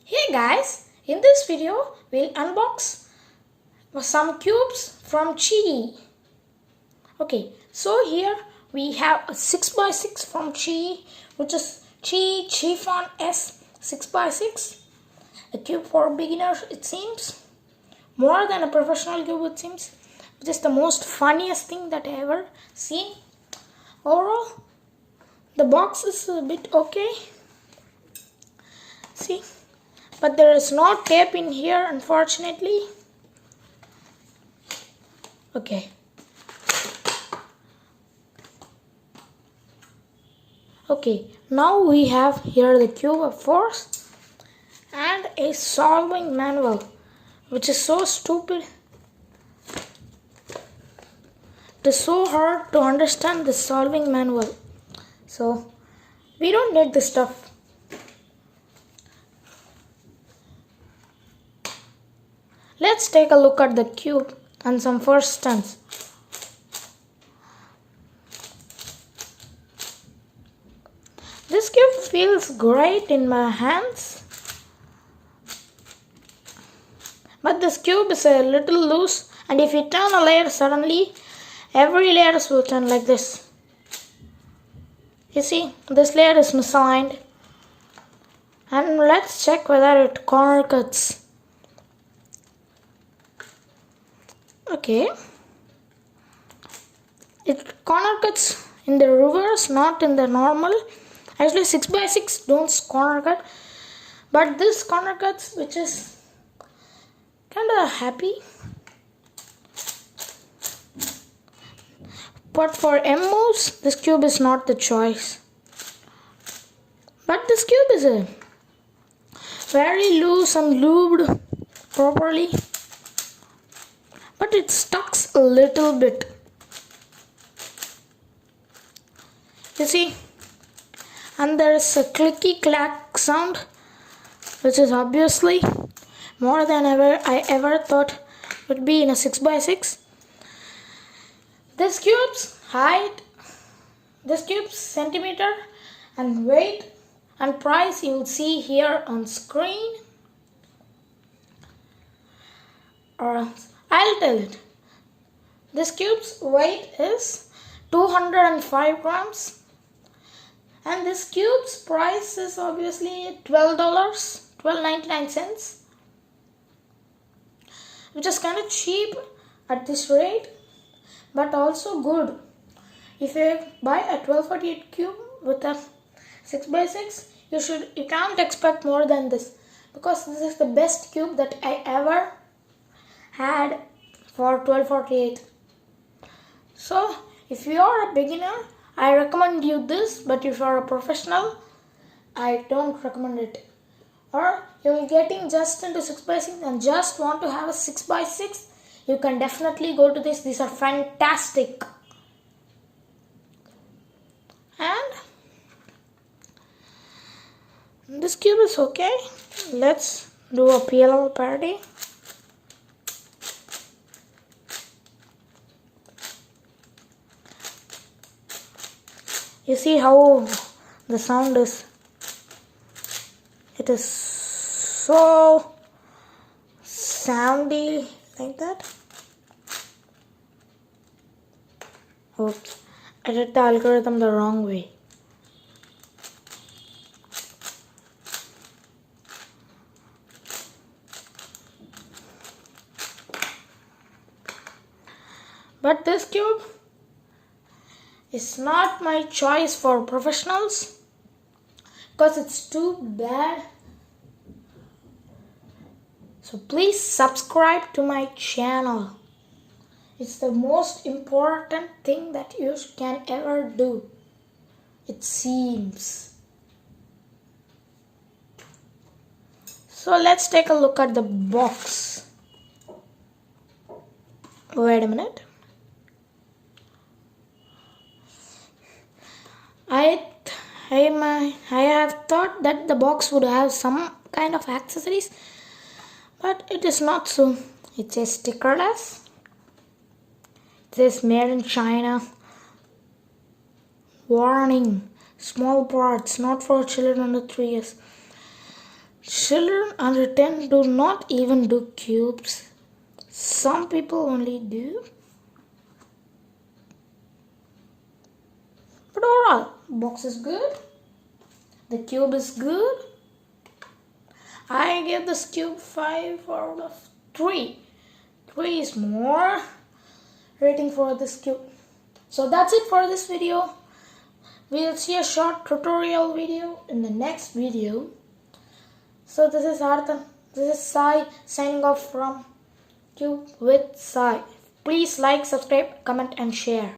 Hey guys, in this video we'll unbox some cubes from Qiyi. Okay, so here we have a 6x6 from Qiyi, which is Qiyi Qifan S 6x6. A cube for beginners, it seems. More than a professional cube, it seems. Which is the most funniest thing that I ever seen. Overall, the box is a bit okay. See? But there is no tape in here, unfortunately. Okay. Okay, now we have here the cube of force and a solving manual, which is so stupid. It is so hard to understand the solving manual. So, we don't need this stuff. Let's take a look at the cube and some first stunts. This cube feels great in my hands, but this cube is a little loose, and if you turn a layer suddenly, every layer will turn like this. You see, this layer is misaligned, and let's check whether it corner cuts. Okay, it corner cuts in the reverse, not in the normal. Actually 6x6 don't corner cut, but this corner cuts, which is kinda happy. But for M moves, this cube is not the choice. But this cube is a very loose and lubed properly. But it stucks a little bit. You see? And there is a clicky clack sound, which is obviously more than I ever thought would be in a 6x6. This cube's height, this cube's centimeter and weight and price you will see here on screen. Or I'll tell it. This cube's weight is 205 grams. And this cube's price is obviously $12, $12.99, which is kind of cheap at this rate, but also good. If you buy a 1248 cube with a 6x6, you can't expect more than this, because this is the best cube that I ever had for 1248. So if you are a beginner, I recommend you this, but if you are a professional, I don't recommend it. Or you're getting just into 6x6 and just want to have a 6x6, you can definitely go to this. These are fantastic. And this cube is okay. Let's do a PLL parody. You see how the sound is? It is so soundy like that. Oops, I did the algorithm the wrong way. But this cube is not my choice for professionals, because it's too bad. So please subscribe to my channel. It's the most important thing that you can ever do, it seems. So let's take a look at the box. Wait a minute. I have thought that the box would have some kind of accessories, but it is not so. It says stickerless. It says made in China. Warning: small parts, not for children under 3 years. Children under 10 do not even do cubes. Some people only do. But overall, box is good. The cube is good. I give this cube 5 out of 3. 3 is more rating for this cube. So that's it for this video. We'll see a short tutorial video in the next video. So this is Arthan. This is Sai signing off from Cube with Sai. Please like, subscribe, comment and share.